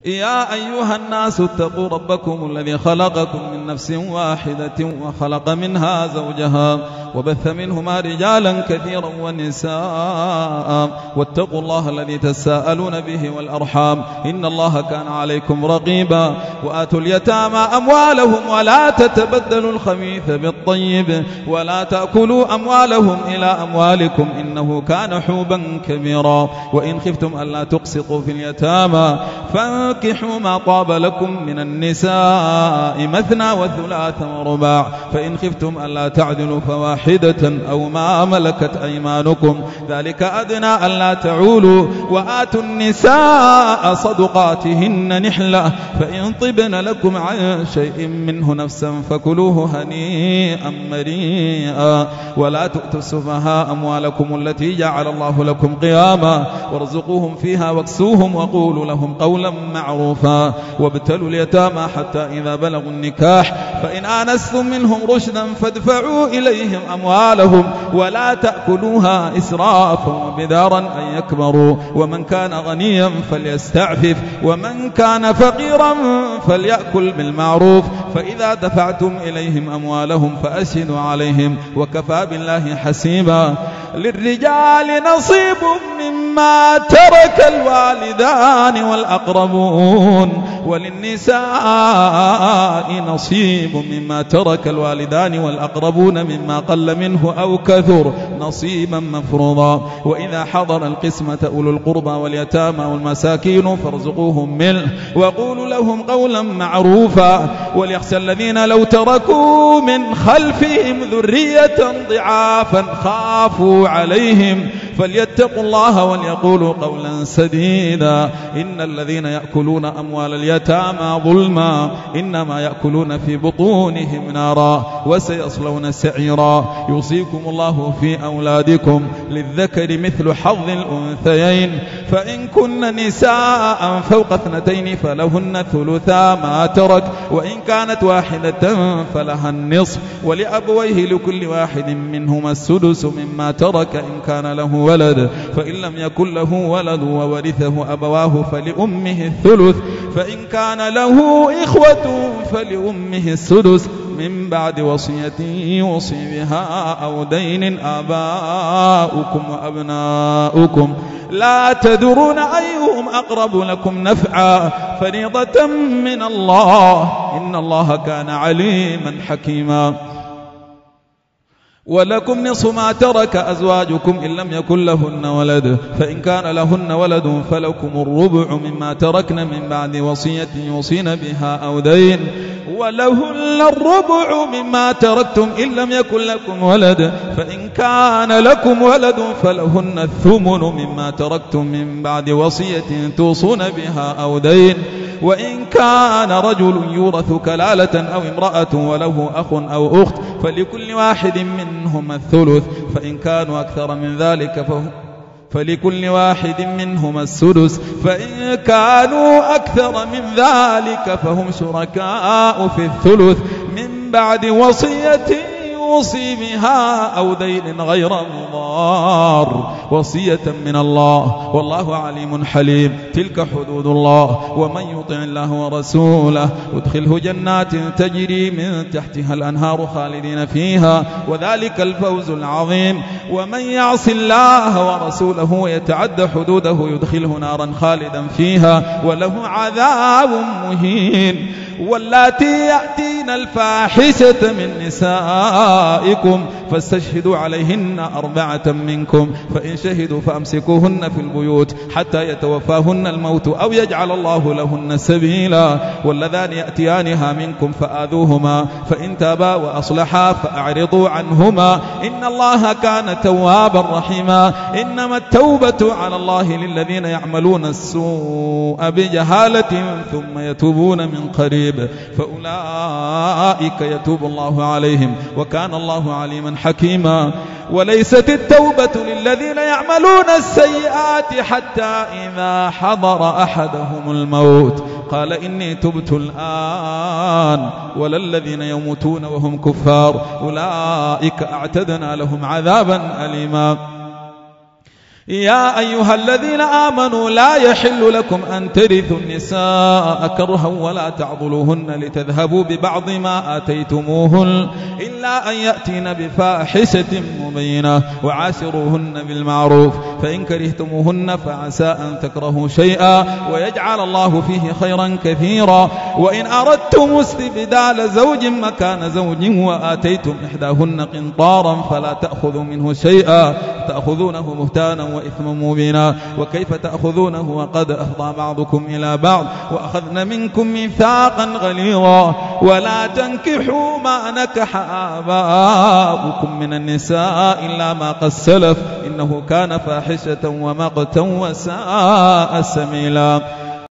يا أيها الناس اتقوا ربكم الذي خلقكم من نفس واحدة وخلق منها زوجها وبث منهما رجالا كثيرا ونساء واتقوا الله الذي تساءلون به والأرحام إن الله كان عليكم رقيبا وآتوا اليتامى أموالهم ولا تتبدلوا الخبيث بالطيب ولا تأكلوا أموالهم إلى أموالكم إنه كان حوبا كبيرا وإن خفتم ألا تقسطوا في اليتامى فانكحوا ما طاب لكم من النساء مثنى وثلاث ورباع فإن خفتم ألا تعدلوا فواحدة أو ما ملكت أيمانكم ذلك أدنى ألا تعولوا وآتوا النساء صدقاتهن نحلة فإن طبن لكم عن شيء منه نفسا فكلوه هنيئا مريئا ولا تؤتوا السفهاء أموالكم التي جعل الله لكم قياما وارزقوهم فيها واكسوهم وقولوا لهم قولا معروفا وابتلوا اليتامى حتى إذا بلغوا النكاح فإن آنستم منهم رشدا فادفعوا إليهم أموالهم ولا تأكلوها إسرافا وبدارا أن يكبروا ومن كان غنيا فليستعفف ومن كان فقيرا فليأكل بالمعروف فإذا دفعتم إليهم أموالهم فأشهدوا عليهم وكفى بالله حسيبا للرجال نصيب مما ترك الوالدان والأقربون وللنساء نصيب مما ترك الوالدان والأقربون مما قل منه أو كثر نصيبا مفروضا وإذا حضر القسمة أولو القربى واليتامى والمساكين فارزقوهم منه وقولوا لهم قولا معروفا وليخشى الذين لو تركوا من خلفهم ذرية ضعافا خافوا عليهم فليتقوا الله وليقولوا قولا سديدا إن الذين يأكلون أموال اليتامى ظلما إنما يأكلون في بطونهم نارا وسيصلون سعيرا يوصيكم الله في أولادكم للذكر مثل حظ الأنثيين فإن كن نساء فوق 2 فلهن ثلثا ما ترك وإن كانت واحدة فلها النصف ولأبويه لكل واحد منهما السدس مما ترك إن كان له ولد فإن لم يكن له ولد وورثه أبواه فلأمه الثلث فإن كان له إخوة فلأمه السدس من بعد وصية يوصي بها أو دين آباؤكم وأبناؤكم لا تدرون أيهم أقرب لكم نفعا فريضة من الله إن الله كان عليما حكيما ولكم نصف ما ترك أزواجكم إن لم يكن لهن ولد فإن كان لهن ولد فلكم الربع مما تركن من بعد وصية يوصين بها أو دين ولهن الربع مما تركتم إن لم يكن لكم ولد فإن كان لكم ولد فلهن الثمن مما تركتم من بعد وصية توصون بها أو دين وإن كان رجل يورث كلالة أو امرأة وله أخ أو أخت فلكل واحد منهما الثلث فإن كانوا أكثر من ذلك فلكل واحد منهما السدس فإن كانوا أكثر من ذلك فهم شركاء في الثلث من بعد وصية يوصي بها أو دين غير مضار وصية من الله والله عليم حليم تلك حدود الله ومن يطع الله ورسوله يدخله جنات تجري من تحتها الأنهار خالدين فيها وذلك الفوز العظيم ومن يعص الله ورسوله ويتعد حدوده يدخله نارا خالدا فيها وله عذاب مهين واللاتي يأتين الفاحشة من نسائكم فاستشهدوا عليهن 4 منكم فإن شهدوا فأمسكوهن في البيوت حتى يتوفاهن الموت أو يجعل الله لهن سبيلا واللذان يأتيانها منكم فآذوهما فإن تابا وأصلحا فأعرضوا عنهما إن الله كان توابا رحيما إنما التوبة على الله للذين يعملون السوء بجهالة ثم يتوبون من قريب فأولئك يتوب الله عليهم وكان الله عليما حكيما وليست التوبة للذين يعملون السيئات حتى إذا حضر أحدهم الموت قال إني تبت الآن ولا الذين يموتون وهم كفار أولئك أعتدنا لهم عذابا أليما يا أيها الذين آمنوا لا يحل لكم أن ترثوا النساء كرها ولا تعضلوهن لتذهبوا ببعض ما آتيتموهن إلا أن يأتين بفاحشة مبينة وعاشروهن بالمعروف فإن كرهتموهن فعسى أن تكرهوا شيئا ويجعل الله فيه خيرا كثيرا وإن أردتم استبدال زوج مكان زوج وآتيتم إحداهن قنطارا فلا تأخذوا منه شيئا تأخذونه بهتانا وإثما مبينا وكيف تأخذونه وقد أفضى بعضكم إلى بعض وأخذن منكم ميثاقا غليظا ولا تنكحوا ما نكح آباؤكم من النساء إلا ما قد سلف إنه كان فاحشة ومقتا وساء سبيلا